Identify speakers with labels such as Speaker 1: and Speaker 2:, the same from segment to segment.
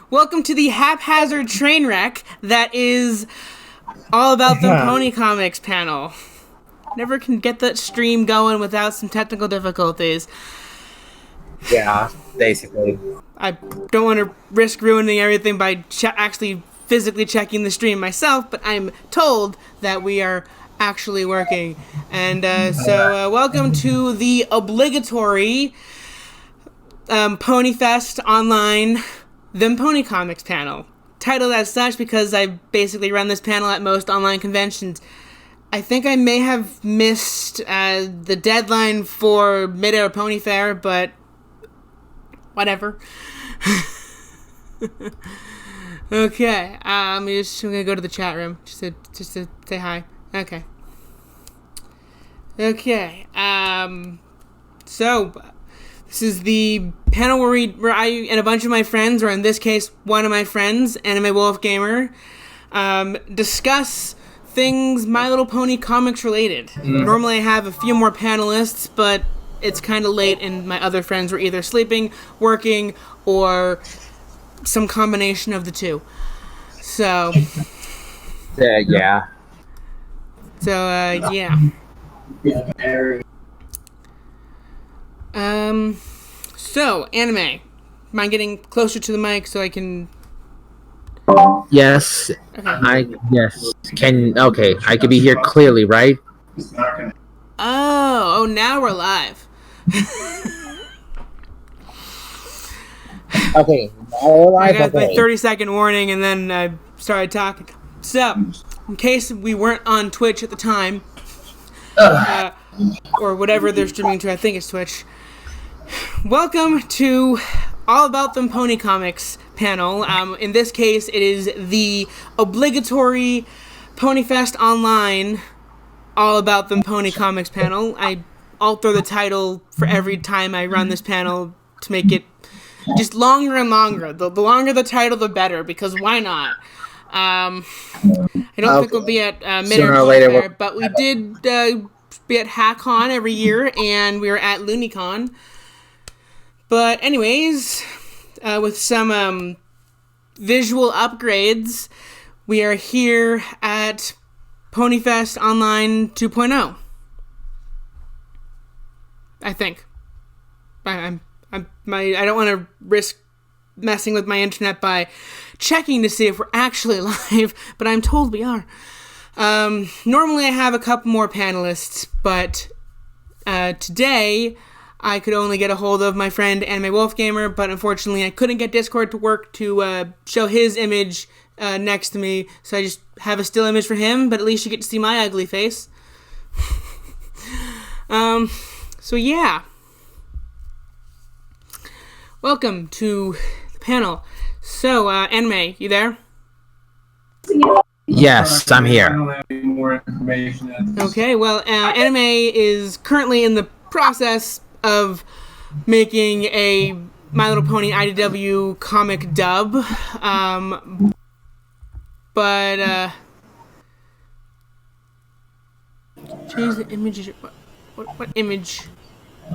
Speaker 1: Welcome to the haphazard train wreck that is all about the Pony Comics panel. Never can get that stream going without some technical difficulties.
Speaker 2: Yeah, basically.
Speaker 1: I don't want to risk ruining everything by actually physically checking the stream myself, but I'm told that we are actually working. And so welcome to the obligatory PonyFest Online Them Pony Comics panel. Titled as such because I basically run this panel at most online conventions. I think I may have missed the deadline for Mid-Air Pony Fair, but whatever. Okay, I'm gonna go to the chat room just to say hi. Okay. So this is the panel where I and a bunch of my friends, or in this case, one of my friends, Anime Wolf Gamer, discuss things My Little Pony comics related. Normally I have a few more panelists, but it's kind of late and my other friends were either sleeping, working, or some combination of the two. So...
Speaker 2: yeah.
Speaker 1: So, anime. Mind getting closer to the mic so I can...
Speaker 2: Yes.
Speaker 1: Okay.
Speaker 2: I can be here clearly, right?
Speaker 1: Oh, now we're live.
Speaker 2: Okay. I
Speaker 1: got my 30-second warning and then I started talking. So, in case we weren't on Twitch at the time, or whatever they're streaming to, I think it's Twitch. Welcome to All About Them Pony Comics panel. In this case, it is the obligatory PonyFest Online All About Them Pony Comics panel. I alter the title for every time I run this panel to make it just longer and longer. The longer the title, the better, because why not? I don't think we'll be at Mid-Air Pony Fair, but we did be at HAHcon every year, and we were at LooneyCon. But anyways, with some visual upgrades, we are here at PonyFest Online 2.0. I think. I don't want to risk messing with my internet by checking to see if we're actually live, but I'm told we are. Normally I have a couple more panelists, but today I could only get a hold of my friend Anime Wolf Gamer, but unfortunately I couldn't get Discord to work to show his image next to me, so I just have a still image for him, but at least you get to see my ugly face. So yeah. Welcome to the panel. So, Anime, you there?
Speaker 2: Yes, I'm here.
Speaker 3: I don't have any more information.
Speaker 1: Okay, well, Anime is currently in the process of making a My Little Pony IDW comic dub, but change the image. What image?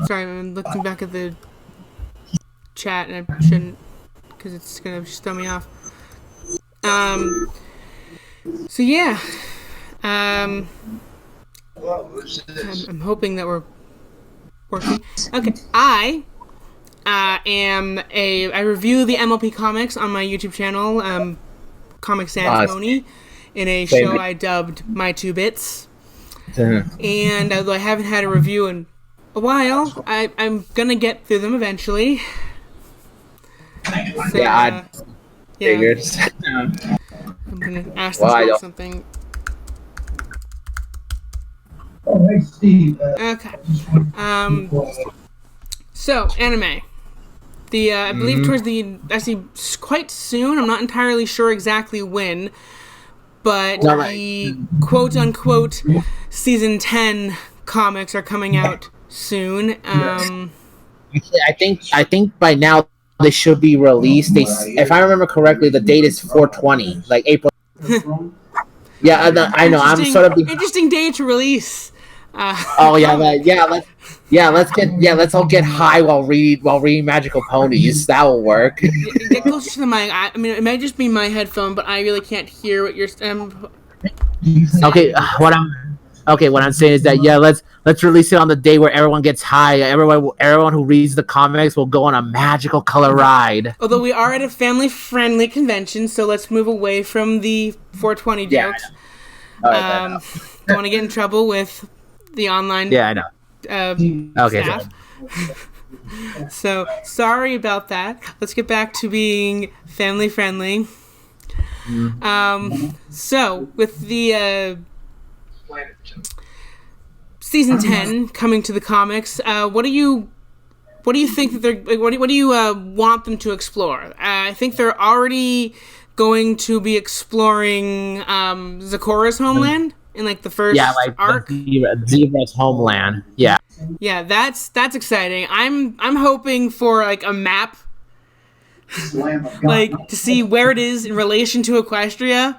Speaker 1: Sorry, I'm looking back at the chat and I shouldn't, because it's gonna just throw me off. So yeah, I'm hoping that we're working. Okay, I review the MLP comics on my YouTube channel, ComicSansPony, in a show I dubbed My 2 Bits. And although I haven't had a review in a while, I'm gonna get through them eventually. So,
Speaker 2: I figured.
Speaker 1: I'm gonna ask this something. Okay. So, anime. I believe actually quite soon, I'm not entirely sure exactly when, but the quote-unquote Season 10 comics are coming out soon.
Speaker 2: I think by now they should be released. If I remember correctly, the date is 4/20, like April. Yeah, I know. I'm sort of
Speaker 1: interesting day to release
Speaker 2: Oh yeah, let's all get high while reading Magical Ponies. That will work.
Speaker 1: Get closer to the mic. I mean, it might just be my headphone, but I really can't hear what you're
Speaker 2: Okay, what I'm saying is that let's release it on the day where everyone gets high. Everyone who reads the comics will go on a magical color ride.
Speaker 1: Although we are at a family-friendly convention, so let's move away from the 420 jokes.
Speaker 2: Yeah.
Speaker 1: Don't want to get in trouble with the online.
Speaker 2: Yeah, I know.
Speaker 1: Staff. So sorry about that. Let's get back to being family-friendly. So with the season 10 coming to the comics, what do you think that they're what do you want them to explore? I think they're already going to be exploring Zeccora's homeland in like the first arc.
Speaker 2: Zebra's homeland. Yeah.
Speaker 1: Yeah, that's exciting. I'm hoping for like a map, like to see where it is in relation to Equestria.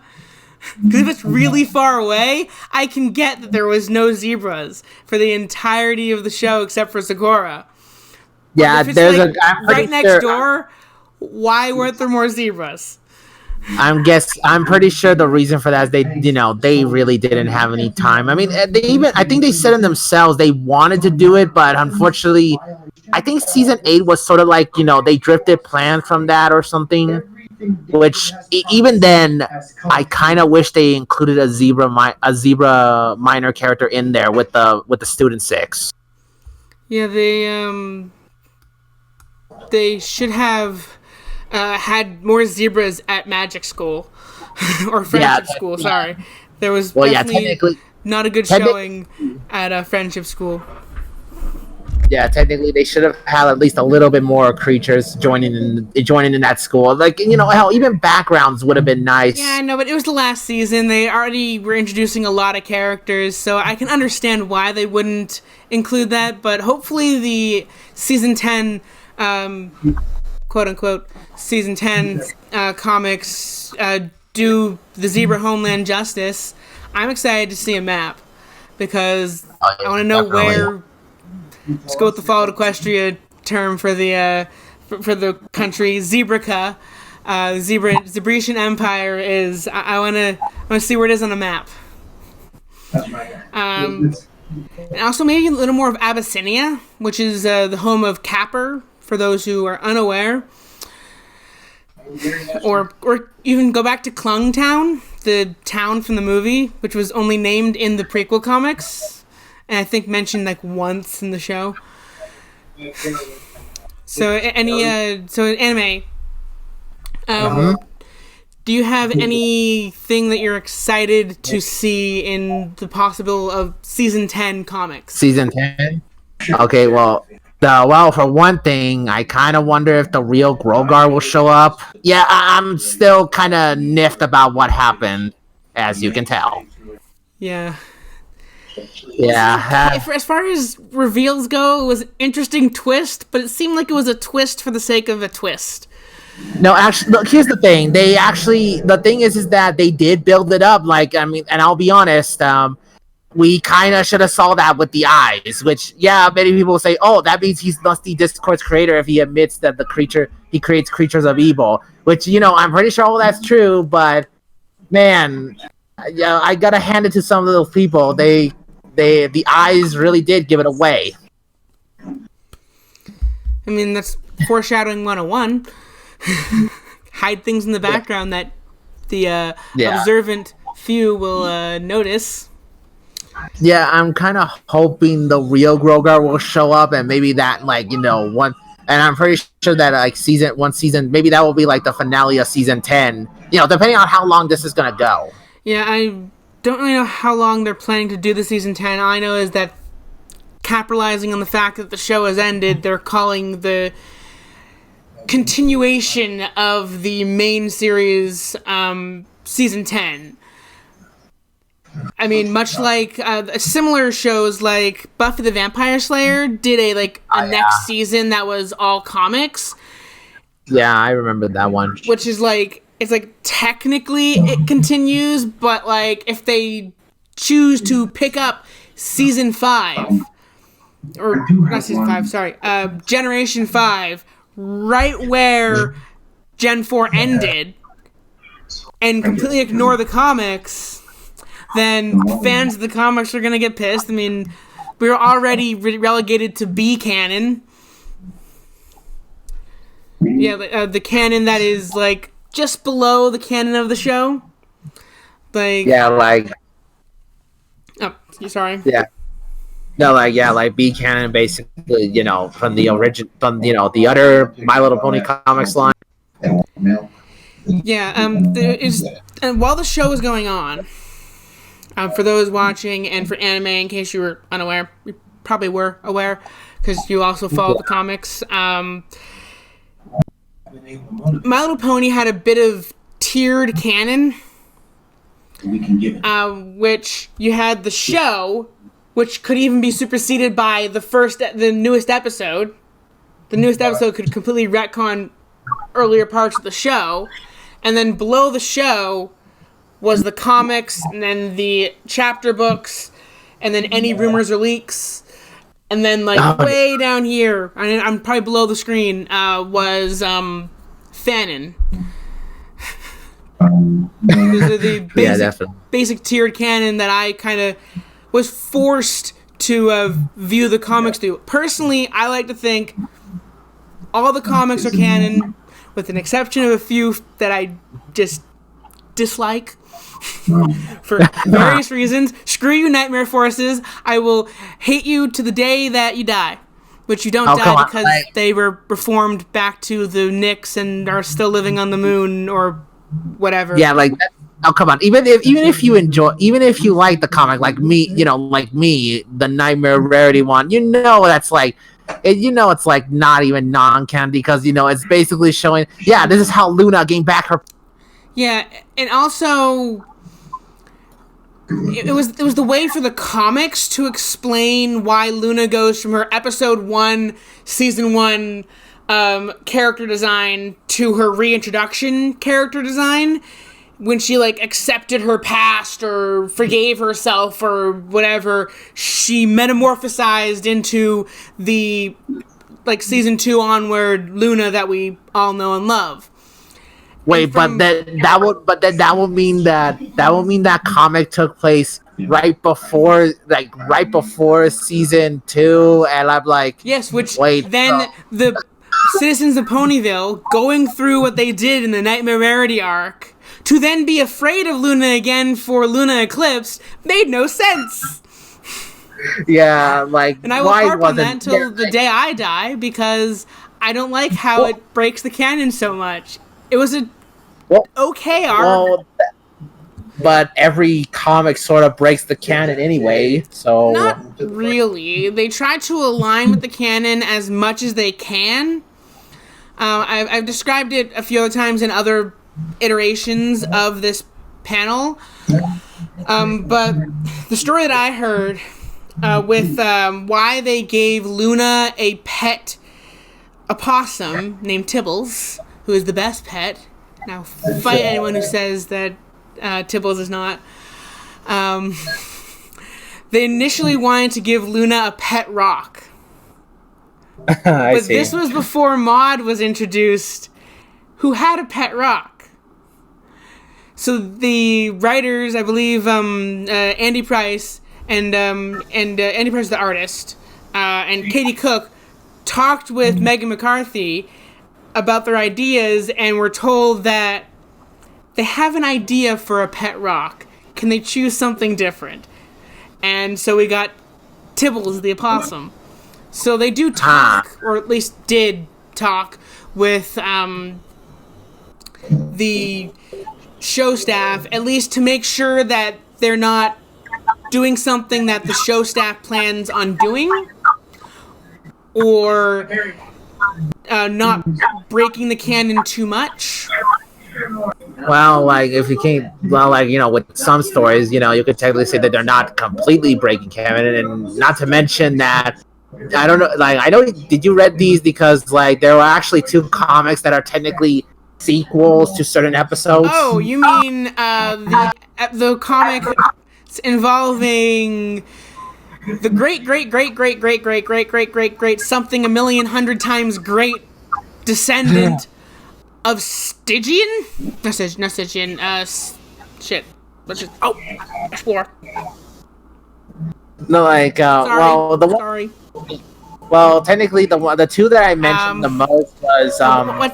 Speaker 1: Because if it's really far away, I can get that there was no zebras for the entirety of the show except for Zeccora.
Speaker 2: Yeah, there's
Speaker 1: like right next door. Why weren't there more zebras?
Speaker 2: I'm pretty sure the reason for that is they really didn't have any time. I mean, I think they said in themselves they wanted to do it, but unfortunately, I think season 8 was sort of like they drifted plans from that or something. Which even then, I kind of wish they included a zebra minor character in there with the Student 6.
Speaker 1: Yeah, they should have had more zebras at Magic School or Friendship School. Sorry, there was definitely not a good showing at Friendship School.
Speaker 2: Yeah, technically they should have had at least a little bit more creatures joining in that school. Like hell, even backgrounds would have been nice.
Speaker 1: Yeah, I know, but it was the last season. They already were introducing a lot of characters, so I can understand why they wouldn't include that. But hopefully, the season 10, quote unquote, season 10 comics do the Zebra Homeland justice. I'm excited to see a map because I want to know where. Let's go with the followed Equestria term for the country, Zebrica. Zebrician Empire is. I want to see where it is on a map. And also maybe a little more of Abyssinia, which is the home of Capper, for those who are unaware. Or even go back to Klungtown, the town from the movie, which was only named in the prequel comics. And I think mentioned like once in the show. So anime. Do you have anything that you're excited to see in the possible of season 10 comics?
Speaker 2: Season 10? Okay, well, for one thing, I kind of wonder if the real Grogar will show up. Yeah, I'm still kind of niffed about what happened, as you can tell.
Speaker 1: Yeah.
Speaker 2: Yeah.
Speaker 1: As far as reveals go, it was an interesting twist, but it seemed like it was a twist for the sake of a twist.
Speaker 2: No, actually, look, here's the thing. The thing is that they did build it up. Like, I mean, and I'll be honest, we kind of should have saw that with the eyes, which, yeah, many people say, oh, that means he's Lusty Discord's creator if he admits that he creates creatures of evil, which, I'm pretty sure all that's true, but, man, yeah, I gotta hand it to some of those people. The eyes really did give it away.
Speaker 1: I mean, that's foreshadowing 101. Hide things in the background that the observant few will notice.
Speaker 2: Yeah, I'm kind of hoping the real Grogar will show up, and maybe that, one. And I'm pretty sure that, season, maybe that will be like the finale of season 10. Depending on how long this is gonna go.
Speaker 1: Yeah, I don't really know how long they're planning to do the season 10. All I know is that capitalizing on the fact that the show has ended, they're calling the continuation of the main series season 10. I mean, much like similar shows like Buffy the Vampire Slayer did a next season that was all comics.
Speaker 2: Yeah, I remember that one.
Speaker 1: Which is it's technically it continues, but if they choose to pick up Season 5, or not Season 5, sorry, Generation 5, right where Gen 4 ended, and completely ignore the comics, then fans of the comics are going to get pissed. I mean, we were already relegated to B canon. Yeah, the canon that is, like, just below the canon of the show. Like...
Speaker 2: Yeah, like...
Speaker 1: Oh, sorry.
Speaker 2: Yeah. No, like B canon, basically, you know, from the origin, from, you know, the other My Little Pony comics line.
Speaker 1: Yeah, there is... And while the show is going on, for those watching, and for anime, in case you were unaware, you probably were aware, because you also follow the comics, My Little Pony had a bit of tiered canon, which you had the show, which could even be superseded by the newest episode. The newest episode could completely retcon earlier parts of the show, and then below the show was the comics, and then the chapter books, and then any rumors or leaks. And then, like, way down here, I'm probably below the screen, was Fanon. Those are the basic tiered canon that I kind of was forced to view the comics through. Personally, I like to think all the comics are canon, with an exception of a few that I just dislike. For various reasons. Screw you, Nightmare Forces. I will hate you to the day that you die. Which you don't die because they were reformed back to the Knicks and are still living on the moon or whatever.
Speaker 2: Yeah, like, oh, come on. Even if you like the comic, like me, you know, like me, the Nightmare Rarity one, you know, that's like, it's like not even non-canon, because, you know, it's basically showing, yeah, this is how Luna gained back her.
Speaker 1: Yeah, and also it was the way for the comics to explain why Luna goes from her episode 1, season 1 character design to her reintroduction character design, when she, like, accepted her past or forgave herself or whatever. She metamorphosized into the, like, season 2 onward Luna that we all know and love.
Speaker 2: Wait, but that would mean that comic took place right before season 2, and I'm like,
Speaker 1: yes, which the citizens of Ponyville going through what they did in the Nightmare Rarity arc to then be afraid of Luna again for Luna Eclipse made no sense.
Speaker 2: Yeah, like,
Speaker 1: and I will harp on that until the day I die, because I don't like how it breaks the canon so much. It was okay arc.
Speaker 2: But every comic sort of breaks the canon anyway, so...
Speaker 1: Not really. They try to align with the canon as much as they can. I've described it a few other times in other iterations of this panel. But the story that I heard with why they gave Luna a pet opossum named Tibbles, who is the best pet. Now, fight anyone who says that Tibbles is not. They initially wanted to give Luna a pet rock. But this was before Maud was introduced, who had a pet rock. So the writers, I believe, Andy Price and Andy Price, the artist, and Katie Cook, talked with Megan McCarthy about their ideas, and were told that they have an idea for a pet rock. Can they choose something different? And so we got Tibbles the opossum. So they do talk, or at least did talk, with the show staff, at least to make sure that they're not doing something that the show staff plans on doing, or not breaking the canon too much.
Speaker 2: Well, like, if you can't, well, like, you know, with some stories, you know, you could technically say that they're not completely breaking canon, and not to mention that, I don't know, like, I know, did you read these? Because, like, there were actually 2 comics that are technically sequels to certain episodes.
Speaker 1: Oh, you mean the comic involving the great something a million hundred times great descendant of Stygian? Not Stygian, shit. Let's just, explore.
Speaker 2: No, like,
Speaker 1: Sorry.
Speaker 2: Well, technically, the two that I mentioned the most was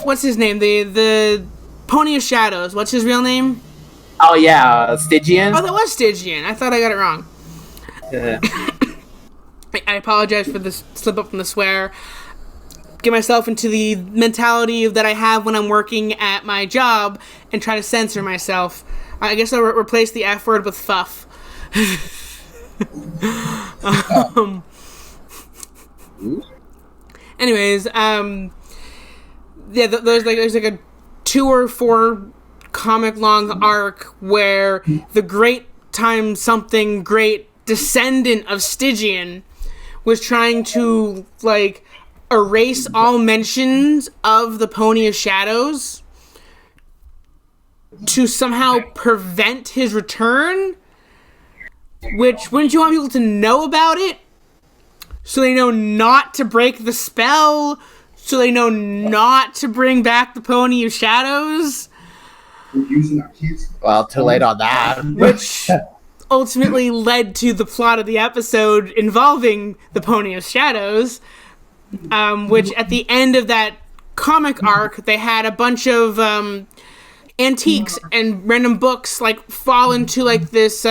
Speaker 1: what's his name? The Pony of Shadows. What's his real name?
Speaker 2: Oh yeah, Stygian.
Speaker 1: Oh, that was Stygian. I thought I got it wrong.
Speaker 2: Yeah.
Speaker 1: I apologize for the slip up from the swear. Get myself into the mentality that I have when I'm working at my job and try to censor myself. I guess I'll replace the F word with fuff. Anyways, there's like a 2 or 4 comic long arc where the great times something great descendant of Stygian was trying to like erase all mentions of the Pony of Shadows to somehow prevent his return, which wouldn't you want people to know about it so they know not to break the spell, so they know not to bring back the Pony of Shadows?
Speaker 2: Well, too late on that.
Speaker 1: Which ultimately led to the plot of the episode involving the Pony of Shadows, which at the end of that comic arc, they had a bunch of antiques and random books like fall into like this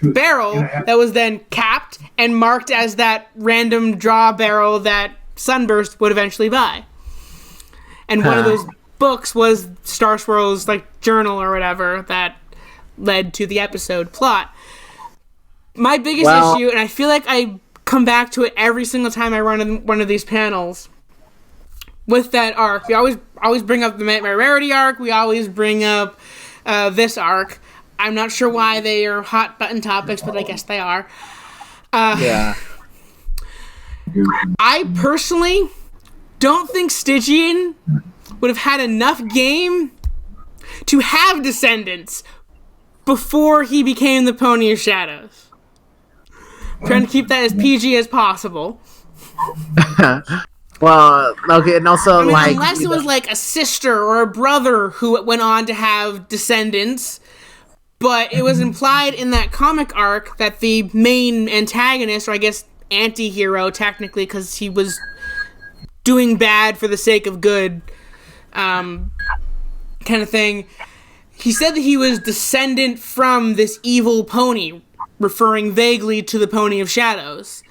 Speaker 1: barrel that was then capped and marked as that random draw barrel that Sunburst would eventually buy. And one of those books was Star Swirl's like journal or whatever that led to the episode plot. My biggest issue, and I feel like I come back to it every single time I run one of these panels with that arc. We always bring up the Rarity arc. We always bring up this arc. I'm not sure why they are hot button topics, but I guess they are.
Speaker 2: Yeah.
Speaker 1: I personally don't think Stygian would have had enough game to have descendants before he became the Pony of Shadows. I'm trying to keep that as PG as possible.
Speaker 2: Well, okay, and also
Speaker 1: unless it was like a sister or a brother who went on to have descendants, but it was implied in that comic arc that the main antagonist, or I guess anti-hero technically, because he was doing bad for the sake of good, kind of thing. He said that he was descendant from this evil pony, referring vaguely to the Pony of Shadows.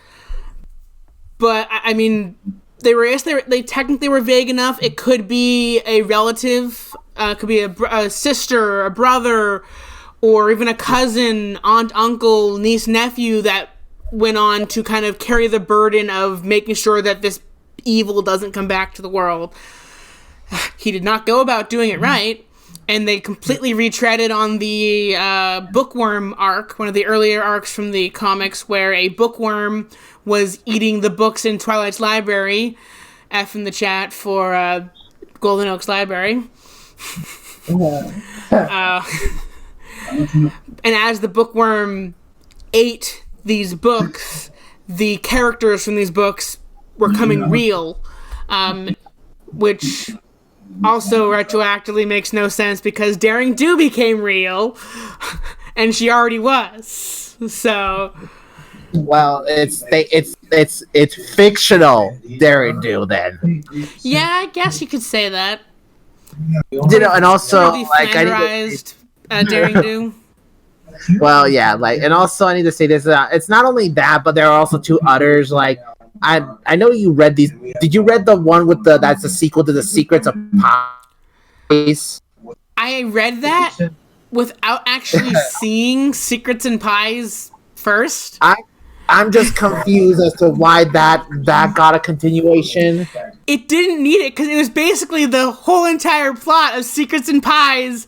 Speaker 1: But I mean, they technically were vague enough. It could be a relative, could be a sister, a brother, or even a cousin, aunt, uncle, niece, nephew that went on to kind of carry the burden of making sure that this evil doesn't come back to the world. He did not go about doing it right, and they completely retreaded on the bookworm arc, one of the earlier arcs from the comics, where a bookworm was eating the books in Twilight's library. F in the chat for Golden Oaks Library. And as the bookworm ate these books, the characters from these books were coming real, which also retroactively makes no sense because Daring Do became real, and she already was. So,
Speaker 2: well, it's fictional Daring Do then.
Speaker 1: Yeah, I guess you could say that.
Speaker 2: And also like
Speaker 1: Daring Do.
Speaker 2: Well, yeah, and also I need to say this. It's not only that, but there are also 2 others. Like, I know you read these. Did you read the one with that's a sequel to the Secrets of Pies?
Speaker 1: I read that without actually seeing Secrets and Pies first.
Speaker 2: I'm just confused as to why that got a continuation.
Speaker 1: It didn't need it because it was basically the whole entire plot of Secrets and Pies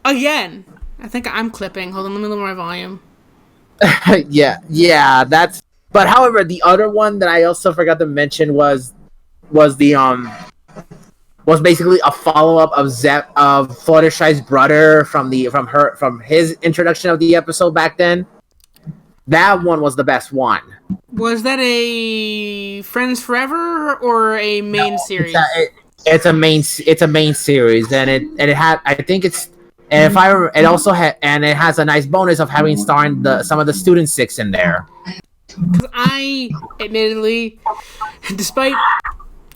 Speaker 1: again. I think I'm clipping. Hold on, let me lower my volume.
Speaker 2: yeah, that's. But however, the other one that I also forgot to mention was basically a follow up of Fluttershy's brother from his introduction of the episode back then. That one was the best one.
Speaker 1: Was that a Friends Forever or a main series?
Speaker 2: It's a main series, and it had, I think it's, and if I remember, it also had, and it has a nice bonus of having starring some of the student six in there.
Speaker 1: Because I, admittedly, despite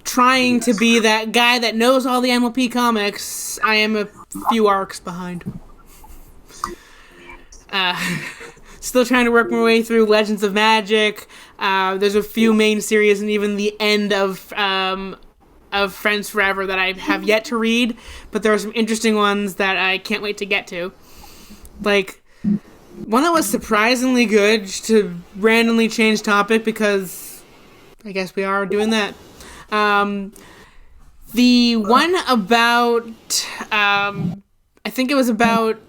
Speaker 1: trying to be that guy that knows all the MLP comics, I am a few arcs behind. Still trying to work my way through Legends of Magic. There's a few main series and even the end of Friends Forever that I have yet to read, but there are some interesting ones that I can't wait to get to. Like, one that was surprisingly good, to randomly change topic because I guess we are doing that. The one about, I think it was about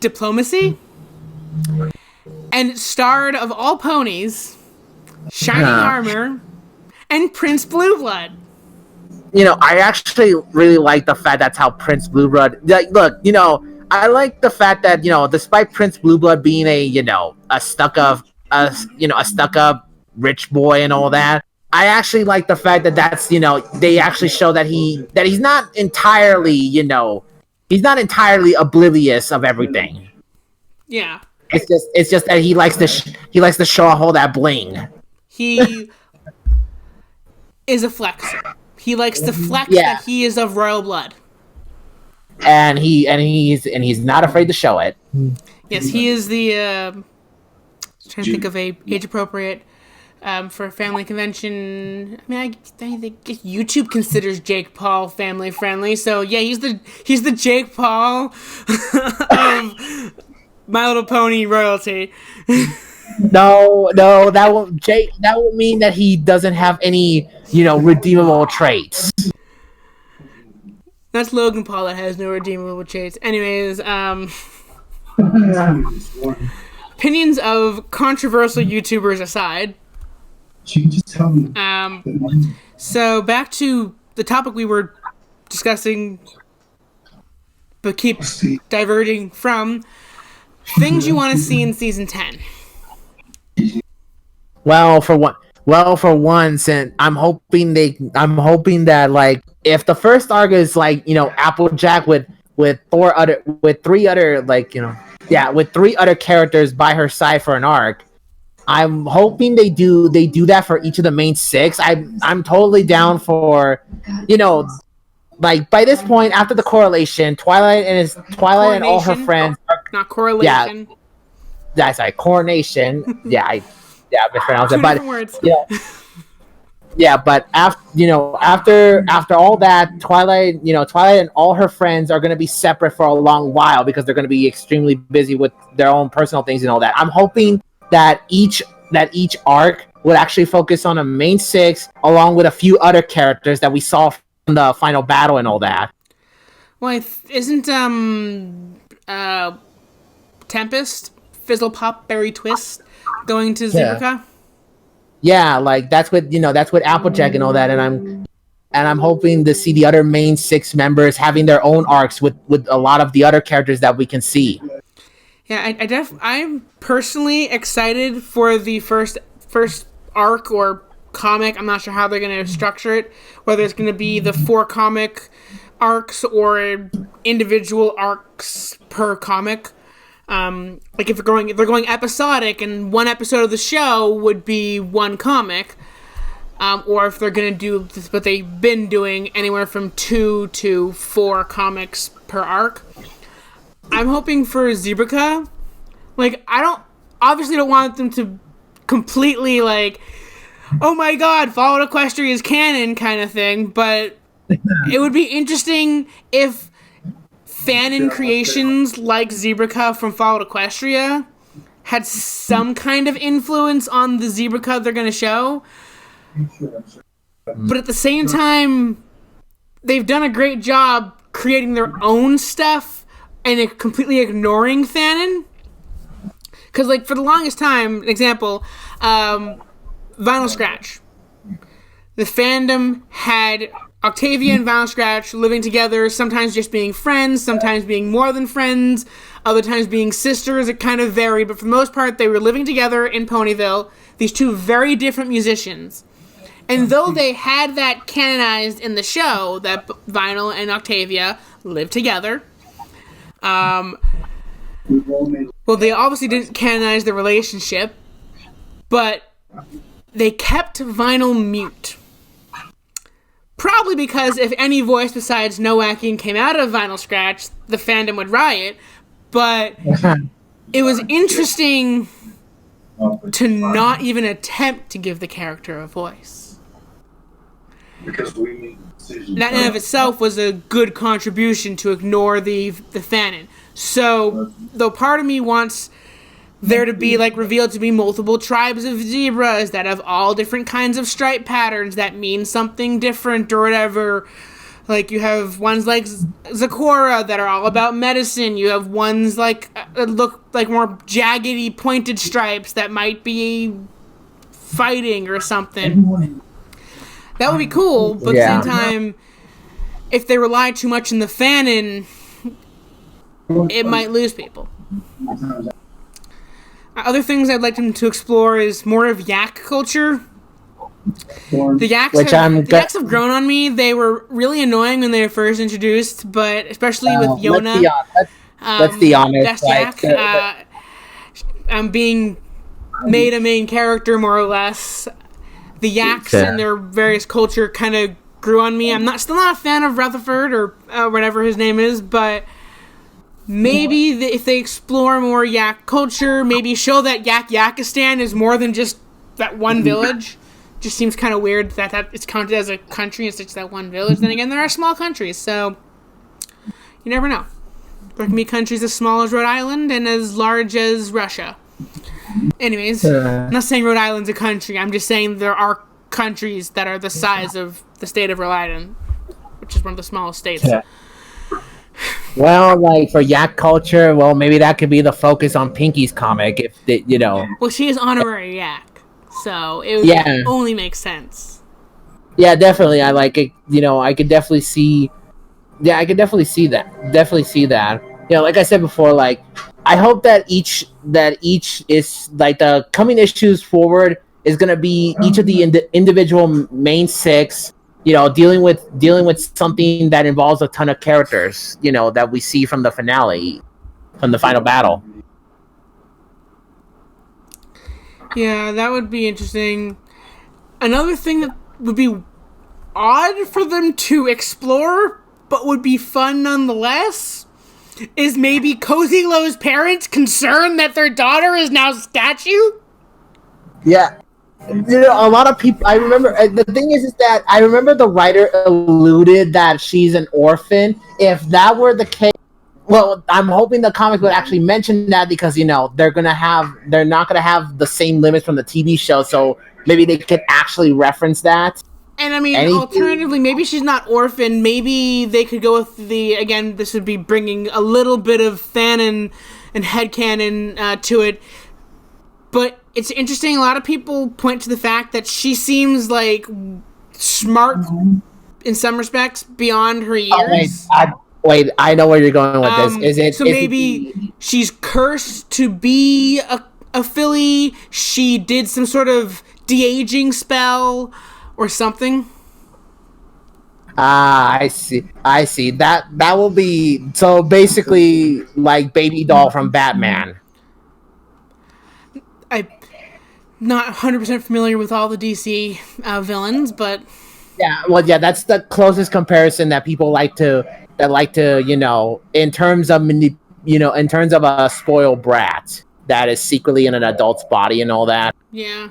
Speaker 1: diplomacy, and it starred, of all ponies, Shining Armor and Prince Blueblood.
Speaker 2: You know, I actually really like the fact that's how Prince Blueblood. Like, look, you know, I like the fact that, you know, despite Prince Blueblood being a stuck up rich boy and all that, I actually like the fact that that's, you know, they actually show that he's not entirely, you know, he's not entirely oblivious of everything.
Speaker 1: Yeah.
Speaker 2: It's just that he likes to show off all that bling.
Speaker 1: He is a flexer. He likes to flex that he is of royal blood.
Speaker 2: And he's not afraid to show it.
Speaker 1: Yes, he is the trying to think of a age appropriate for a family convention. I mean, I think YouTube considers Jake Paul family friendly, so yeah, he's the Jake Paul of My Little Pony royalty.
Speaker 2: No, that will mean that he doesn't have any, you know, redeemable traits.
Speaker 1: That's Logan Paul that has no redeemable traits. Anyways, opinions of controversial YouTubers aside. So back to the topic we were discussing, but keep diverging from. Things you want to see in season 10.
Speaker 2: Well, for one, since I'm hoping that, like, if the first arc is like, you know, Applejack with three other characters by her side for an arc, I'm hoping they do that for each of the main six. I'm totally down for, you know, like, by this point after the correlation, Twilight and all her friends are,
Speaker 1: not correlation.
Speaker 2: Yeah, that's like coronation. I mispronounced it, but
Speaker 1: words.
Speaker 2: Yeah, but after all that, Twilight and all her friends are going to be separate for a long while because they're going to be extremely busy with their own personal things and all that. I'm hoping that each arc would actually focus on a main six along with a few other characters that we saw from the final battle and all that.
Speaker 1: Well, isn't Tempest, Fizzle Pop, Berry Twist going to Zebraca?
Speaker 2: Yeah, like that's with Applejack and all that, and I'm hoping to see the other main six members having their own arcs with a lot of the other characters that we can see.
Speaker 1: Yeah, I'm personally excited for the first arc or comic. I'm not sure how they're going to structure it, whether it's going to be the 4 comic arcs or individual arcs per comic. Like if they're going episodic, and one episode of the show would be one comic, or if they're gonna do what they've been doing, anywhere from 2 to 4 comics per arc. I'm hoping for Zebraca. Like, obviously don't want them to completely, like, oh my god, Fallout Equestria is canon kind of thing, but it would be interesting if fanon creations like Zebraca from Fallout Equestria had some kind of influence on the Zebraca they're going to show. But at the same time, they've done a great job creating their own stuff and completely ignoring fanon. Because, like, for the longest time, an example, Vinyl Scratch. The fandom had Octavia and Vinyl Scratch living together, sometimes just being friends, sometimes being more than friends, other times being sisters. It kind of varied, but for the most part, they were living together in Ponyville. These two very different musicians. And though they had that canonized in the show, that Vinyl and Octavia lived together, well, they obviously didn't canonize the relationship, but they kept Vinyl mute. Probably because if any voice besides HAHcon came out of Vinyl Scratch, the fandom would riot. But it was interesting to not even attempt to give the character a voice.
Speaker 3: Because we make decisions.
Speaker 1: That in and of itself was a good contribution to ignore the fanon. So, though part of me wants there to be, like, revealed to be multiple tribes of zebras that have all different kinds of stripe patterns that mean something different or whatever. Like, you have ones like Zakora that are all about medicine. You have ones like look like more jaggedy, pointed stripes that might be fighting or something. That would be cool, but at the same time, if they rely too much on the fanon, it might lose people. Other things I'd like them to explore is more of yak culture. The yaks have grown on me. They were really annoying when they were first introduced, but especially with Yona.
Speaker 2: Let's be honest.
Speaker 1: Best yak. Being made a main character, more or less. The yaks and their various culture kind of grew on me. I'm still not a fan of Rutherford or whatever his name is, but maybe if they explore more yak culture, maybe show that Yakistan is more than just that one village. Just seems kind of weird that it's counted as a country and such that one village. Then again, there are small countries, so you never know. There can be countries as small as Rhode Island and as large as Russia. Anyways, I'm not saying Rhode Island's a country. I'm just saying there are countries that are the size of the state of Rhode Island, which is one of the smallest states.
Speaker 2: Yeah. Well, like for yak culture, well, maybe that could be the focus on Pinky's comic, if they, you know.
Speaker 1: Well, she is honorary yak, so it would only make sense.
Speaker 2: Yeah, definitely. I like it. You know, I could definitely see. Yeah, I could definitely see that. Definitely see that. You know, like I said before, like I hope that each is like the coming issues forward is gonna be each of the individual main six. You know, dealing with something that involves a ton of characters. You know, that we see from the finale, from the final battle.
Speaker 1: Yeah, that would be interesting. Another thing that would be odd for them to explore, but would be fun nonetheless, is maybe Cozy Low's parents concerned that their daughter is now statue?
Speaker 2: Yeah. You know, a lot of people, I remember, the thing is that I remember the writer alluded that she's an orphan. If that were the case, well, I'm hoping the comic would actually mention that because, you know, they're not going to have the same limits from the TV show, so maybe they could actually reference that.
Speaker 1: And I mean, alternatively, maybe she's not orphan. Maybe they could go with again, this would be bringing a little bit of fanon and headcanon to it. But it's interesting, a lot of people point to the fact that she seems like smart in some respects beyond her years.
Speaker 2: Wait, I know where you're going with this.
Speaker 1: Maybe she's cursed to be a filly. She did some sort of de-aging spell or something.
Speaker 2: I see. That will be so basically like Baby Doll from Batman.
Speaker 1: I'm not 100% familiar with all the DC villains, but
Speaker 2: yeah, that's the closest comparison that people like to, you know, in terms of a spoiled brat that is secretly in an adult's body and all that.
Speaker 1: Yeah.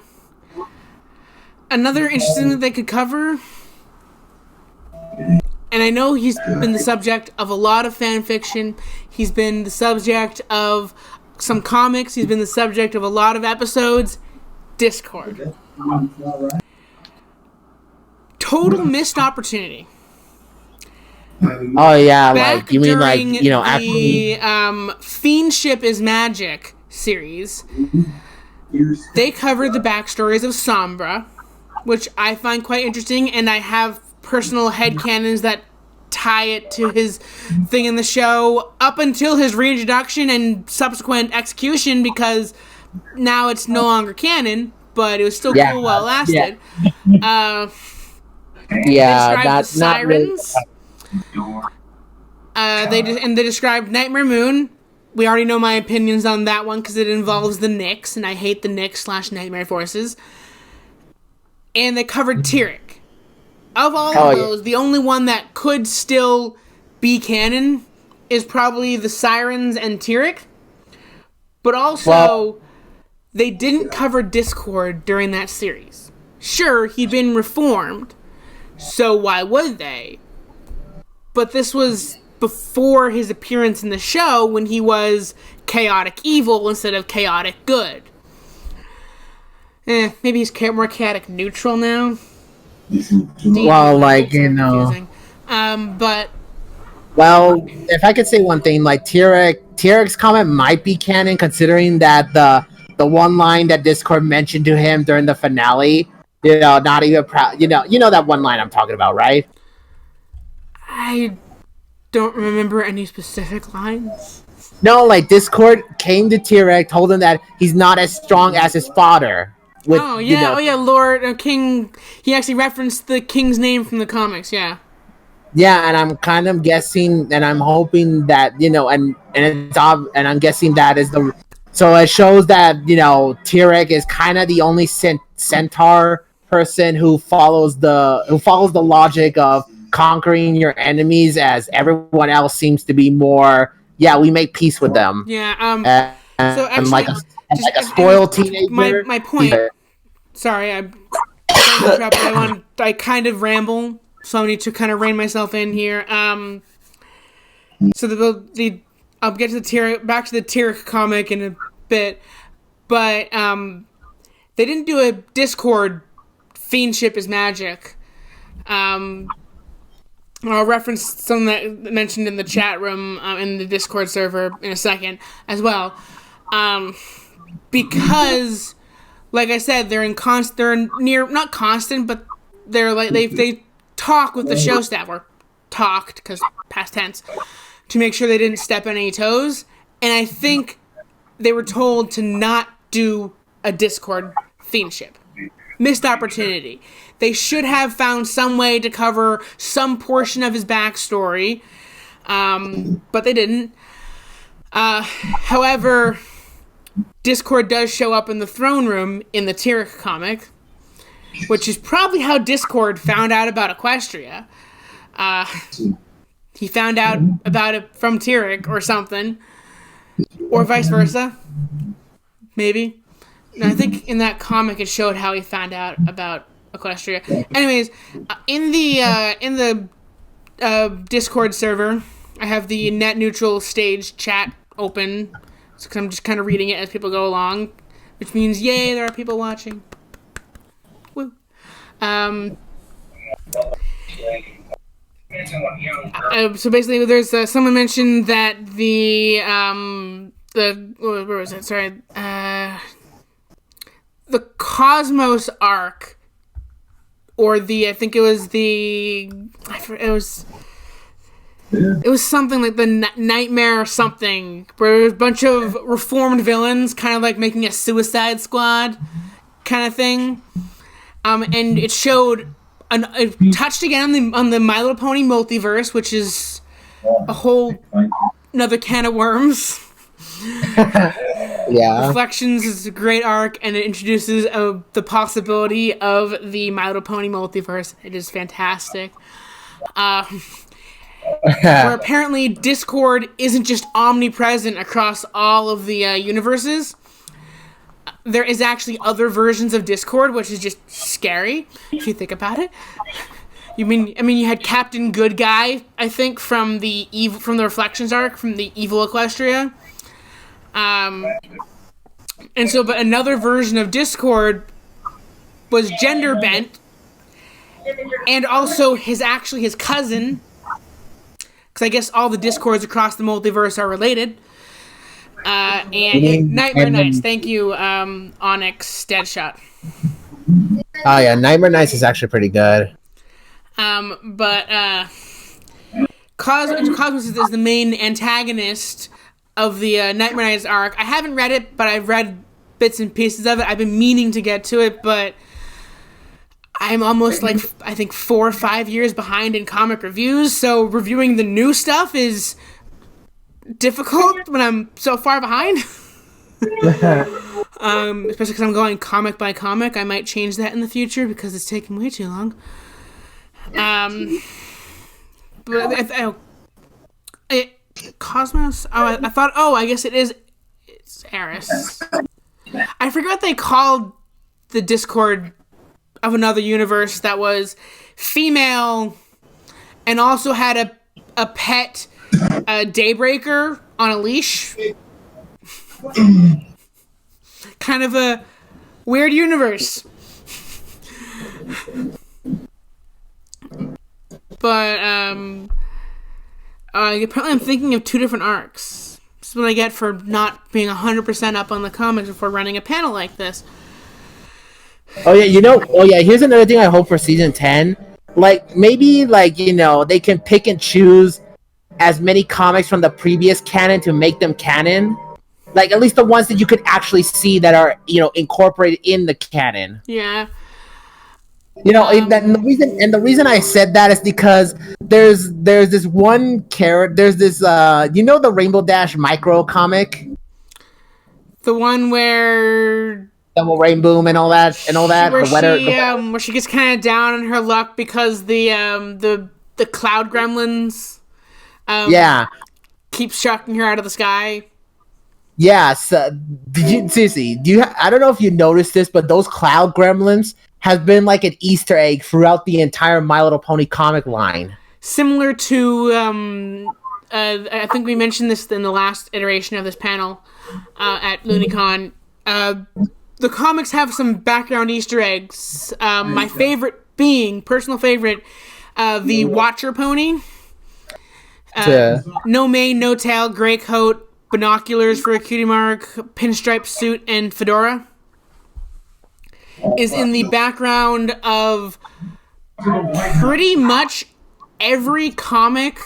Speaker 1: Another interesting that they could cover, and I know he's been the subject of a lot of fan fiction. He's been the subject of some comics. He's been the subject of a lot of episodes. Discord. Total missed opportunity.
Speaker 2: Oh yeah,
Speaker 1: Back
Speaker 2: like you mean like, you know,
Speaker 1: the Fiendship is Magic series. They covered the backstories of Sombra, which I find quite interesting, and I have personal headcanons that tie it to his thing in the show up until his reintroduction and subsequent execution, because now it's no longer canon, but it was still cool while it lasted.
Speaker 2: Yeah,
Speaker 1: they described the sirens. They described Nightmare Moon. We already know my opinions on that one because it involves the Nyx, and I hate the Nyx / Nightmare Forces. And they covered Tyrek. Of all of those, the only one that could still be canon is probably the Sirens and Tyrek. But also, they didn't cover Discord during that series. Sure, he'd been reformed, so why would they? But this was before his appearance in the show, when he was chaotic evil instead of chaotic good. Maybe he's more chaotic neutral now.
Speaker 2: Well, like, you know.
Speaker 1: But...
Speaker 2: Well, if I could say one thing, like, Tyrek's comment might be canon, considering that the one line that Discord mentioned to him during the finale, you know, not even proud, you know that one line I'm talking about, right?
Speaker 1: I don't remember any specific lines.
Speaker 2: No, like, Discord came to Tyrek, told him that he's not as strong as his father. With,
Speaker 1: Lord King. He actually referenced the king's name from the comics. Yeah,
Speaker 2: and I'm kind of guessing, and I'm hoping that, you know, and I'm guessing that is the. So it shows that, you know, Tyrek is kind of the only centaur person who follows the logic of conquering your enemies, as everyone else seems to be more. Yeah, we make peace with them.
Speaker 1: Yeah.
Speaker 2: So actually, like a spoiled teenager.
Speaker 1: My point. Sorry, I kind of ramble, so I need to kind of rein myself in here. So I'll get to back to the Tyrek comic in a bit, but they didn't do a Discord fiendship is magic. I'll reference something that mentioned in the chat room in the Discord server in a second as well. Because, like I said, they're not constant, but they're like they talk with the show staff, or talked, because past tense, to make sure they didn't step on any toes. And I think they were told to not do a Discord fiendship. Missed opportunity. They should have found some way to cover some portion of his backstory, but they didn't. However, Discord does show up in the throne room in the Tyrek comic, which is probably how Discord found out about Equestria. He found out about it from Tyrek or something, or vice versa, maybe. And I think in that comic it showed how he found out about Equestria. Anyways, in the Discord server, I have the net neutral stage chat open, so I'm just kind of reading it as people go along, which means yay, there are people watching. Woo. So basically, there's someone mentioned that where was it? Sorry, the Cosmos arc, or I think it was it was something like the Nightmare or something, where there was a bunch of reformed villains, kind of like making a Suicide Squad kind of thing. And it showed, it touched again on the My Little Pony multiverse, which is a whole another can of worms.
Speaker 2: Yeah.
Speaker 1: Reflections is a great arc, and it introduces the possibility of the My Little Pony multiverse. It is fantastic. Where apparently Discord isn't just omnipresent across all of the universes. There is actually other versions of Discord, which is just scary if you think about it. I mean, you had Captain Good Guy, I think, from the Reflections arc, from the Evil Equestria. And so, but another version of Discord was gender bent, and also his cousin, because I guess all the Discords across the multiverse are related. And Nightmare Nights. Thank you, Onyx Deadshot.
Speaker 2: Oh yeah, Nightmare Nights is actually pretty good.
Speaker 1: But Cosmos is the main antagonist of the Nightmare Knights arc. I haven't read it, but I've read bits and pieces of it. I've been meaning to get to it, but I'm almost I think 4 or 5 years behind in comic reviews, so reviewing the new stuff is difficult when I'm so far behind. Especially because I'm going comic by comic. I might change that in the future because it's taking way too long. But Cosmos? I thought, I guess it's Eris. I forgot what they called the Discord of another universe that was female and also had a pet Daybreaker on a leash. Kind of a weird universe. But apparently I'm thinking of 2 different arcs. This is what I get for not being 100% up on the comics before running a panel like this.
Speaker 2: Here's another thing I hope for season 10. Maybe they can pick and choose as many comics from the previous canon to make them canon. At least the ones that you could actually see that are, incorporated in the canon.
Speaker 1: Yeah.
Speaker 2: The reason I said that is because there's this one character, there's this the Rainbow Dash micro comic,
Speaker 1: the one where
Speaker 2: Double Rainbow and all that,
Speaker 1: where she gets kind of down on her luck because the cloud gremlins keep chucking her out of the sky.
Speaker 2: Yeah, so I don't know if you noticed this, but those cloud gremlins has been like an Easter egg throughout the entire My Little Pony comic line.
Speaker 1: Similar to, I think we mentioned this in the last iteration of this panel at LooneyCon. The comics have some background Easter eggs. My favorite being, personal favorite, the Watcher Pony. No mane, no tail, gray coat, binoculars for a cutie mark, pinstripe suit, and fedora. Is in the background of pretty much every comic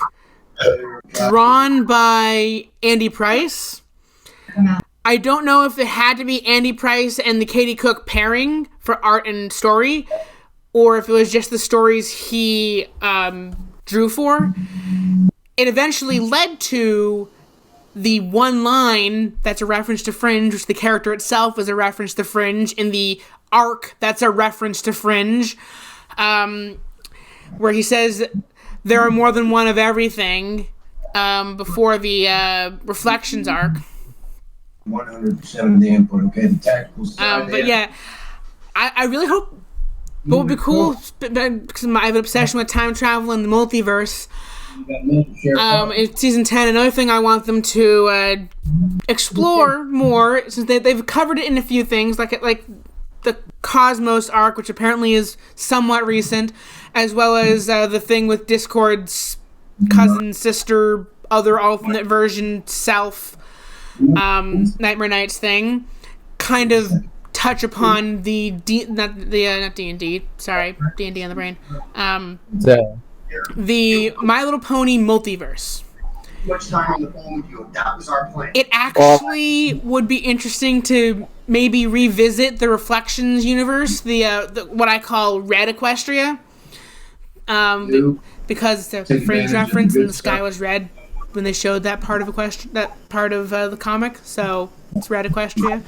Speaker 1: drawn by Andy Price. I don't know if it had to be Andy Price and the Katie Cook pairing for art and story, or if it was just the stories he drew for. It eventually led to the one line that's a reference to Fringe, which the character itself is a reference to Fringe, in the arc that's a reference to Fringe, where he says there are more than one of everything, before the Reflections arc.
Speaker 3: 100% of the input, okay? The tactical side.
Speaker 1: But yeah, I really hope what would be cool, because I have an obsession with time travel and the multiverse. In season 10, another thing I want them to explore more, since they've covered it in a few things, like the Cosmos arc, which apparently is somewhat recent, as well as the thing with Discord's cousin, sister, other alternate version, self, Nightmare Knights thing, kind of touch upon not D&D, sorry, D&D on the brain, the My Little Pony multiverse.
Speaker 4: Much time on the phone with you. That was our plan.
Speaker 1: It actually would be interesting to maybe revisit the Reflections universe, the what I call Red Equestria, because it's a Fringe reference and the sky was red when they showed that part of the comic, so it's Red Equestria.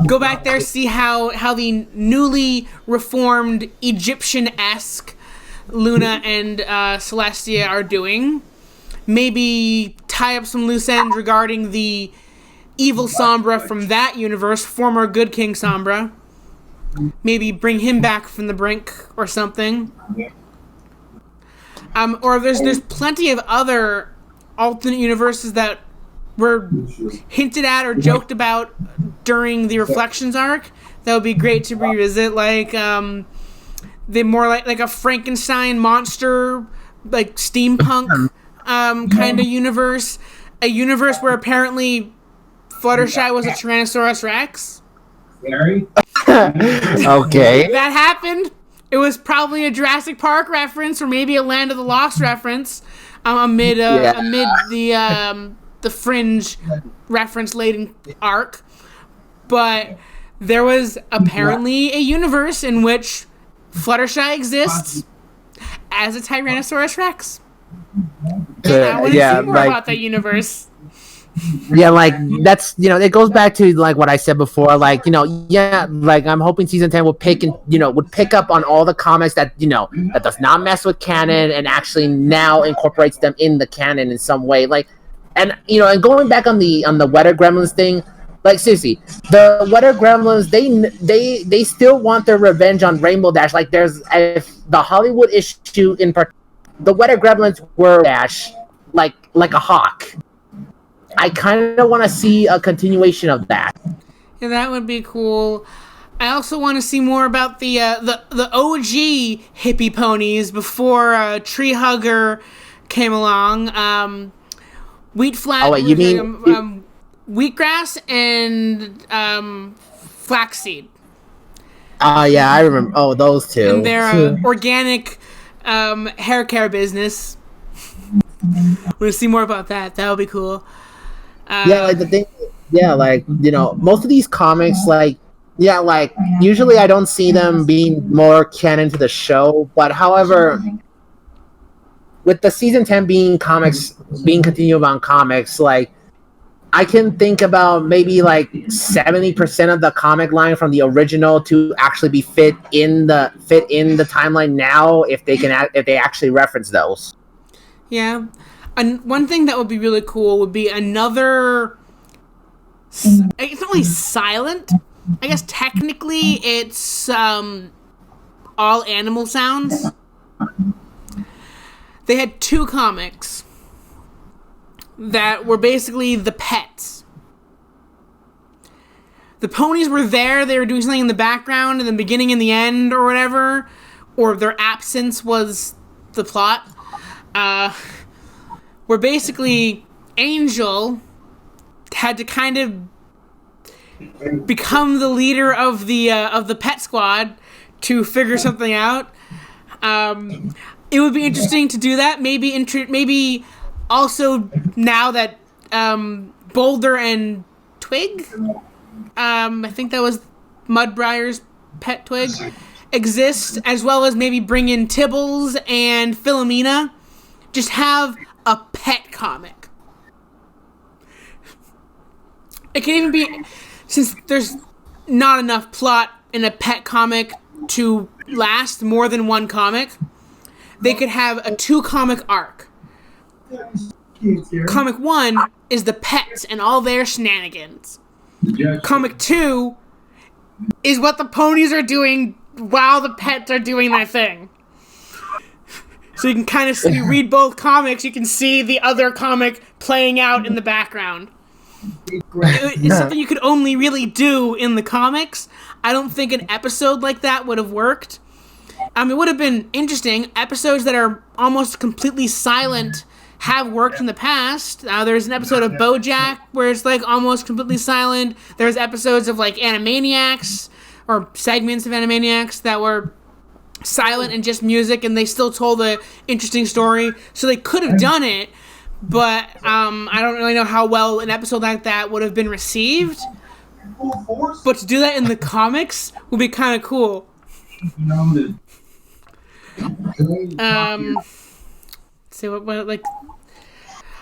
Speaker 1: Go back there, see how the newly reformed Egyptian-esque Luna and Celestia are doing. Maybe tie up some loose ends regarding the evil Sombra from that universe, former good King Sombra. Maybe bring him back from the brink or something. Or there's plenty of other alternate universes that were hinted at or joked about during the Reflections arc that would be great to revisit, like the more like a Frankenstein monster, like steampunk kind of universe, a universe where apparently Fluttershy was a Tyrannosaurus Rex.
Speaker 2: Okay.
Speaker 1: That happened. It was probably a Jurassic Park reference or maybe a Land of the Lost reference amid the Fringe reference laden arc. But there was apparently a universe in which Fluttershy exists as a Tyrannosaurus Rex. And I want to see more about that universe.
Speaker 2: Yeah, like that's it goes back to like what I said before. Like like I'm hoping season 10 will pick up on all the comics that that does not mess with canon and actually now incorporates them in the canon in some way. Like, and and going back on the Weather Gremlins thing. Like seriously, the Weather Gremlins, they still want their revenge on Rainbow Dash. Like if the Hollywood issue in particular, the Weather Gremlins were Dash like a hawk. I kind of want to see a continuation of that.
Speaker 1: Yeah, that would be cool. I also want to see more about the OG hippie ponies before Tree Hugger came along. Wheatgrass and flaxseed.
Speaker 2: Yeah, I remember. Oh, those two.
Speaker 1: And their organic hair care business. We're gonna see more about that. That would be cool.
Speaker 2: Like the thing. Yeah, like most of these comics, like usually I don't see them being more canon to the show, but however, with the season 10 being continued on comics, like. I can think about maybe like 70% of the comic line from the original to actually be fit in the timeline now if they actually reference those.
Speaker 1: Yeah, and one thing that would be really cool would be another. It's not really silent. I guess technically it's all animal sounds. They had 2 comics that were basically the pets. The ponies were there, they were doing something in the background, in the beginning and the end, or whatever, or their absence was the plot, where basically Angel had to kind of become the leader of the pet squad to figure something out. It would be interesting to do that, maybe also, now that Boulder and Twig, I think that was Mudbrier's pet Twig, exist, as well as maybe bring in Tibbles and Philomena. Just have a pet comic. It can even be, since there's not enough plot in a pet comic to last more than one comic, they could have a 2-comic arc. Comic 1 is the pets and all their shenanigans. Comic 2 is what the ponies are doing while the pets are doing their thing. So you can kind of see, read both comics, you can see the other comic playing out in the background. It's something you could only really do in the comics. I don't think an episode like that would have worked. It would have been interesting. Episodes that are almost completely silent have worked in the past. There's an episode of BoJack where it's like almost completely silent. There's episodes of like Animaniacs or segments of Animaniacs that were silent and just music, and they still told an interesting story. So they could have done it, but I don't really know how well an episode like that would have been received. But to do that in the comics would be kind of cool. So what like.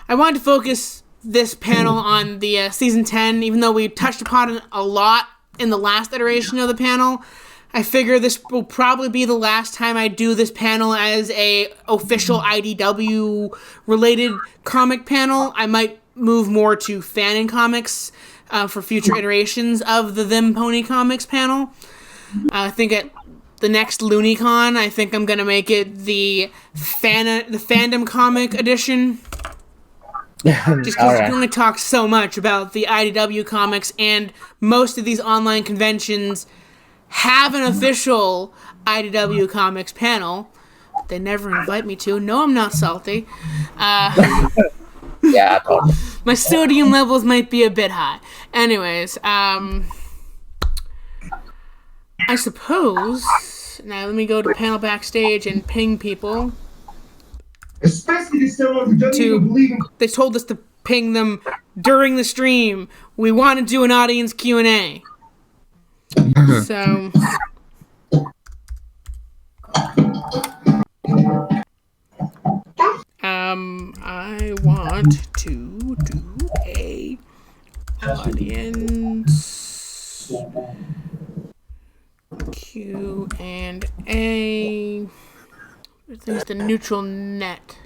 Speaker 1: I wanted to focus this panel on the season 10, even though we touched upon it a lot in the last iteration of the panel. I figure this will probably be the last time I do this panel as a official IDW related comic panel. I might move more to fan and comics for future iterations of the Them Pony Comics panel. I think at the next LooneyCon, I think I'm gonna make it the fandom comic edition. Just because you can only talk so much about the IDW comics, and most of these online conventions have an official IDW comics panel. They never invite me to. No, I'm not salty.
Speaker 2: Yeah, totally.
Speaker 1: My sodium levels might be a bit high. Anyways, I suppose Now let me go to panel backstage and ping people.
Speaker 3: Especially to someone who doesn't even believe in.
Speaker 1: They told us to ping them during the stream. We want to do an audience Q&A. So... I want to do a audience Q&A. There's the neutral net.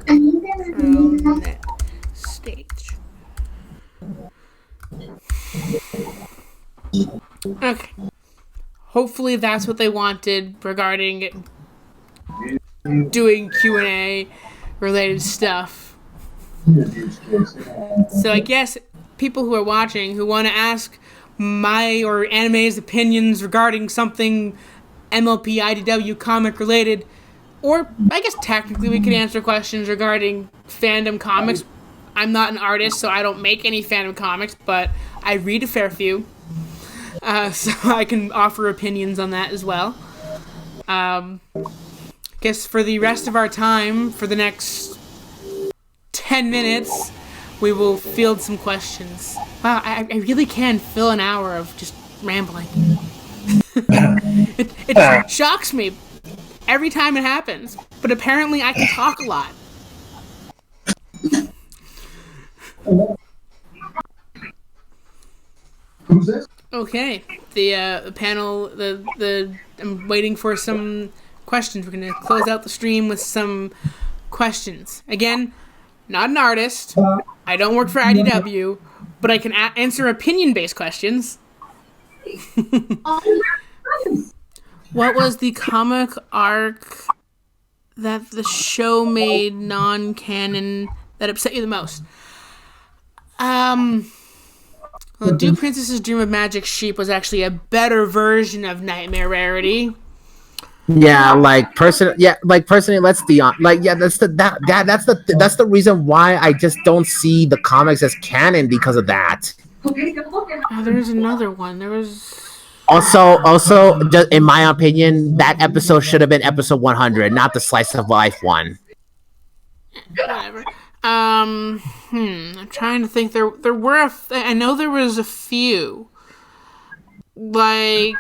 Speaker 1: Net stage. Okay. Hopefully that's what they wanted regarding doing Q&A related stuff. So I guess people who are watching who want to ask my or Anime's opinions regarding something MLP, IDW, comic related, or I guess technically we could answer questions regarding fandom comics. I'm not an artist, so I don't make any fandom comics, but I read a fair few. So I can offer opinions on that as well. Guess for the rest of our time, for the next 10 minutes, we will field some questions. Wow, I really can fill an hour of just rambling. It shocks me every time it happens, but apparently I can talk a lot.
Speaker 3: Who's this?
Speaker 1: Okay, the panel, I'm waiting for some questions. We're going to close out the stream with some questions. Again, not an artist. I don't work for IDW, but I can answer opinion-based questions. What was the comic arc that the show made non-canon that upset you the most? Well, Do Princesses Dream of Magic Sheep was actually a better version of Nightmare Rarity.
Speaker 2: Yeah, personally, let's be on. That's the reason why I just don't see the comics as canon because of that.
Speaker 1: There's another one. There was
Speaker 2: also, just in my opinion, that episode should have been episode 100, not the slice of life one.
Speaker 1: Whatever. I'm trying to think. There were I know there was a few.
Speaker 3: I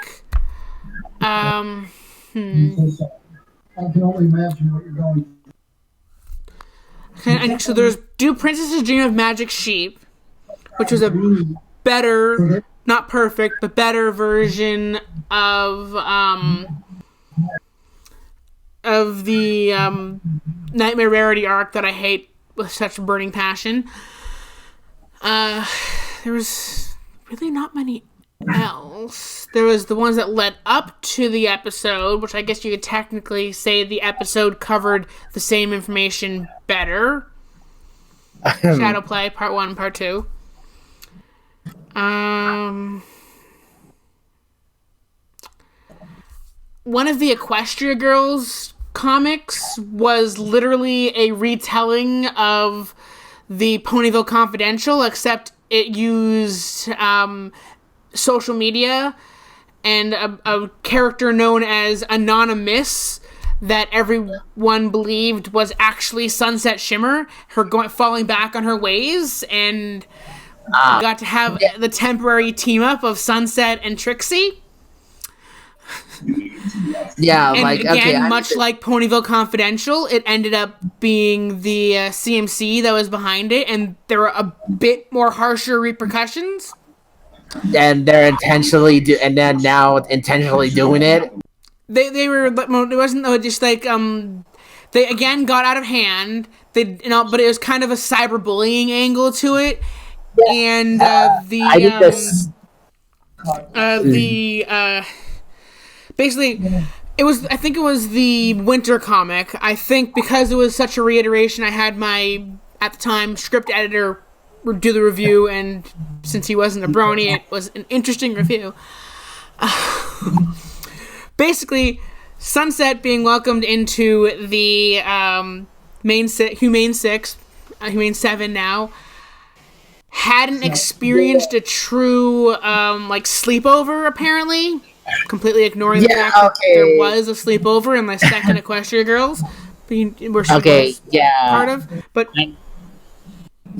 Speaker 3: can only imagine what you're going
Speaker 1: through. So there's Do Princesses Dream of Magic Sheep, which was a better, not perfect, but better version of the Nightmare Rarity arc that I hate with such burning passion. There was really not many else. There was the ones that led up to the episode, which I guess you could technically say the episode covered the same information better. Shadowplay, Part 1 and Part 2. One of the Equestria Girls comics was literally a retelling of the Ponyville Confidential, except it used social media and a character known as Anonymous that everyone believed was actually Sunset Shimmer, her falling back on her ways, and got to have the temporary team up of Sunset and Trixie.
Speaker 2: Yeah,
Speaker 1: and much like Ponyville Confidential, it ended up being the CMC that was behind it, and there were a bit more harsher repercussions.
Speaker 2: And they're intentionally intentionally doing it.
Speaker 1: They were, but it wasn't just like they again got out of hand. But it was kind of a cyberbullying angle to it, and basically, I think it was the winter comic. I think because it was such a reiteration, I had my, at the time, script editor do the review, and since he wasn't a brony, it was an interesting review. Basically, Sunset being welcomed into the Humane 7 now, hadn't experienced a true sleepover, apparently. completely ignoring the fact that there was a sleepover in my second Equestria Girls, where she was part of. But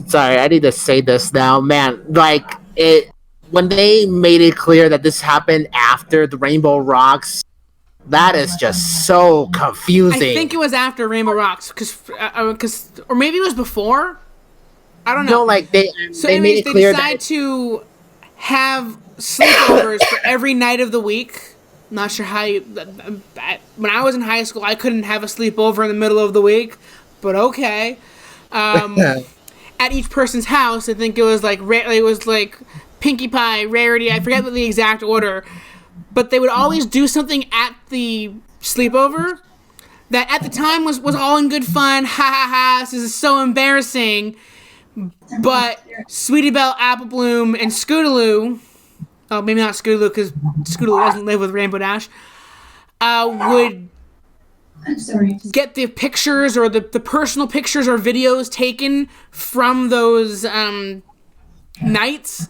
Speaker 2: sorry, I need to say this now, man. Like it when they made it clear that this happened after the Rainbow Rocks. That is just so confusing.
Speaker 1: I think it was after Rainbow Rocks, or maybe it was before. I don't know.
Speaker 2: No, like they made it clear
Speaker 1: they decide to have sleepovers for every night of the week. Not sure how when I was in high school, I couldn't have a sleepover in the middle of the week, but okay. At each person's house, I think it was like Pinkie Pie, Rarity. I forget what the exact order. But they would always do something at the sleepover that at the time was all in good fun. Ha ha ha, this is so embarrassing. But Sweetie Belle, Apple Bloom, and Scootaloo, oh, maybe not Scootaloo because Scootaloo doesn't live with Rainbow Dash, would get the pictures or the personal pictures or videos taken from those nights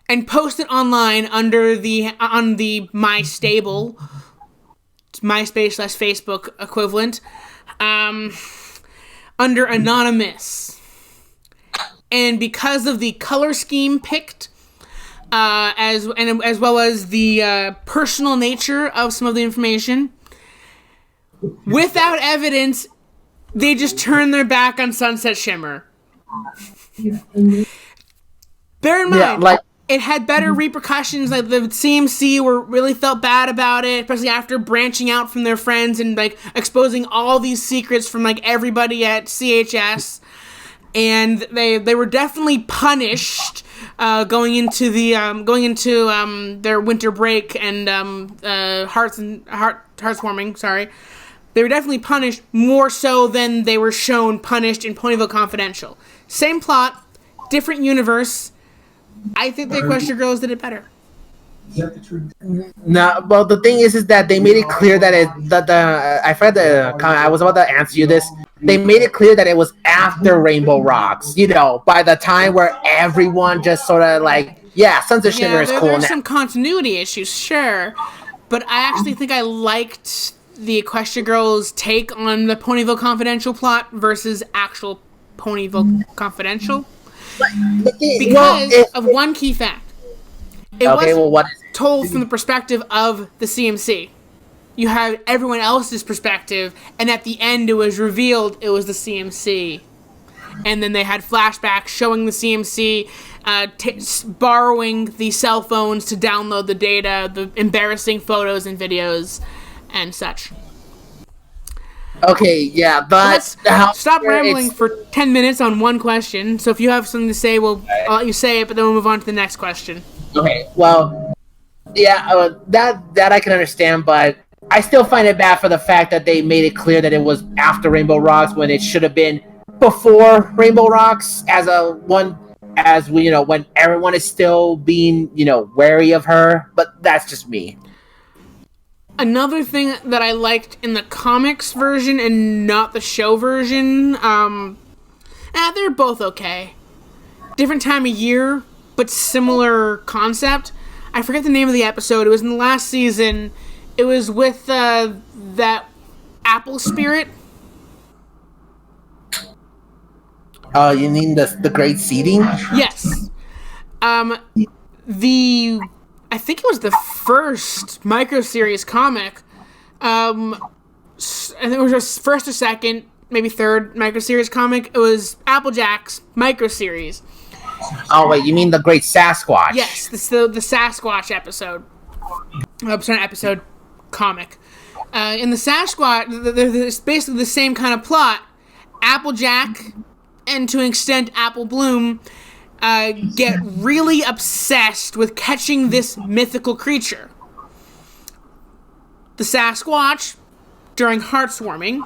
Speaker 1: and post it online on the My Stable, MySpace/Facebook equivalent, under Anonymous. And because of the color scheme picked, as well as the personal nature of some of the information, without evidence, they just turn their back on Sunset Shimmer. Bear in mind, it had better repercussions. Like the CMC really felt bad about it, especially after branching out from their friends and like exposing all these secrets from like everybody at CHS. And they were definitely punished going into their winter break and heartwarming. Sorry, they were definitely punished more so than they were shown punished in Ponyville Confidential. Same plot, different universe. I think the Equestria Girls did it better.
Speaker 3: Is that the truth?
Speaker 2: No, well, the thing is that they made it clear that I forgot the comment. I was about to answer you this. They made it clear that it was after Rainbow Rocks. You know, by the time where everyone just sort of like, Sunset Shimmer is cool.
Speaker 1: There's some continuity issues, sure, but I actually think I liked the Equestria Girls' take on the Ponyville Confidential plot versus actual Ponyville Confidential. Because of one key fact. It wasn't told from the perspective of the CMC. You had everyone else's perspective, and at the end it was revealed it was the CMC. And then they had flashbacks showing the CMC borrowing the cell phones to download the data, the embarrassing photos and videos, and such.
Speaker 2: Okay, yeah, but...
Speaker 1: Let's stop rambling for 10 minutes on one question. So if you have something to say, I'll let you say it, but then we'll move on to the next question.
Speaker 2: Okay, well, that I can understand, but I still find it bad for the fact that they made it clear that it was after Rainbow Rocks when it should have been before Rainbow Rocks when everyone is still being, wary of her, but that's just me.
Speaker 1: Another thing that I liked in the comics version and not the show version, they're both okay. Different time of year, but similar concept. I forget the name of the episode. It was in the last season. It was with that apple spirit.
Speaker 2: You mean the Great Seeding?
Speaker 1: Yes. I think it was the first micro-series comic. I think it was just first or second, maybe third micro-series comic. It was Applejack's micro-series.
Speaker 2: Oh, wait, you mean the Great Sasquatch?
Speaker 1: Yes, the Sasquatch episode. Episode comic. In the Sasquatch, it's basically the same kind of plot. Applejack, and to an extent Apple Bloom, get really obsessed with catching this mythical creature. The Sasquatch, during Heartswarming,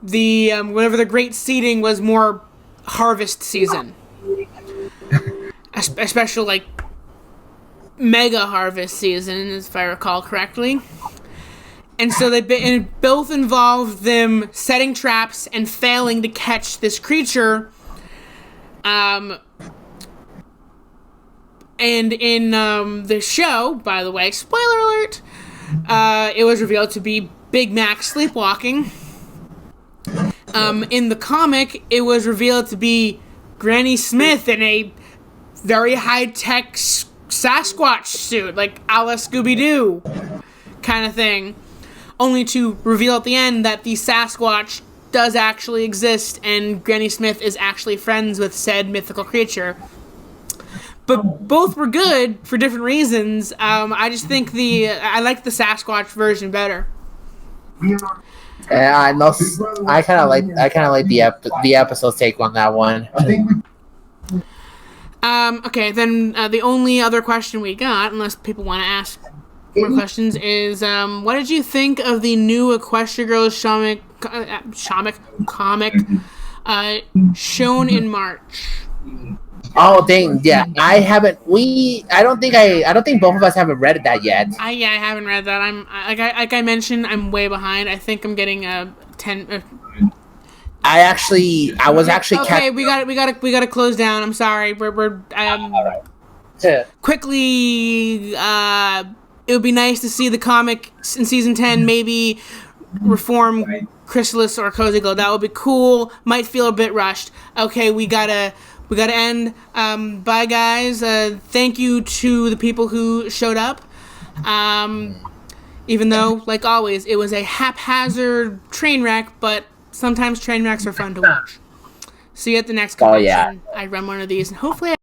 Speaker 1: whenever the Great Seeding was more harvest season. Especially, like, mega harvest season, if I recall correctly. And so it both involved them setting traps and failing to catch this creature, And in the show, by the way, spoiler alert, it was revealed to be Big Mac sleepwalking. In the comic, it was revealed to be Granny Smith in a very high-tech Sasquatch suit, like a la Scooby-Doo kind of thing. Only to reveal at the end that the Sasquatch does actually exist and Granny Smith is actually friends with said mythical creature. But both were good for different reasons. I just think I like the Sasquatch version better.
Speaker 2: I kind of like the episode's take on that one.
Speaker 1: Okay, then the only other question we got, unless people want to ask more questions, is what did you think of the new Equestria Girls comic shown in March?
Speaker 2: Oh dang! Yeah, I haven't. I don't think both of us haven't read that yet.
Speaker 1: I haven't read that. Like I mentioned, I'm way behind. I think I'm getting a 10.
Speaker 2: I was actually.
Speaker 1: Okay, we got to close down. I'm sorry. We're
Speaker 2: all right.
Speaker 1: Quickly, it would be nice to see the comic in season 10 maybe reform Chrysalis or Cozy Glow. That would be cool. Might feel a bit rushed. Okay, we gotta end. Bye, guys. Thank you to the people who showed up. Even though, like always, it was a haphazard train wreck, but sometimes train wrecks are fun to watch. See you at the next convention.
Speaker 2: Oh, yeah.
Speaker 1: I run one of these, and hopefully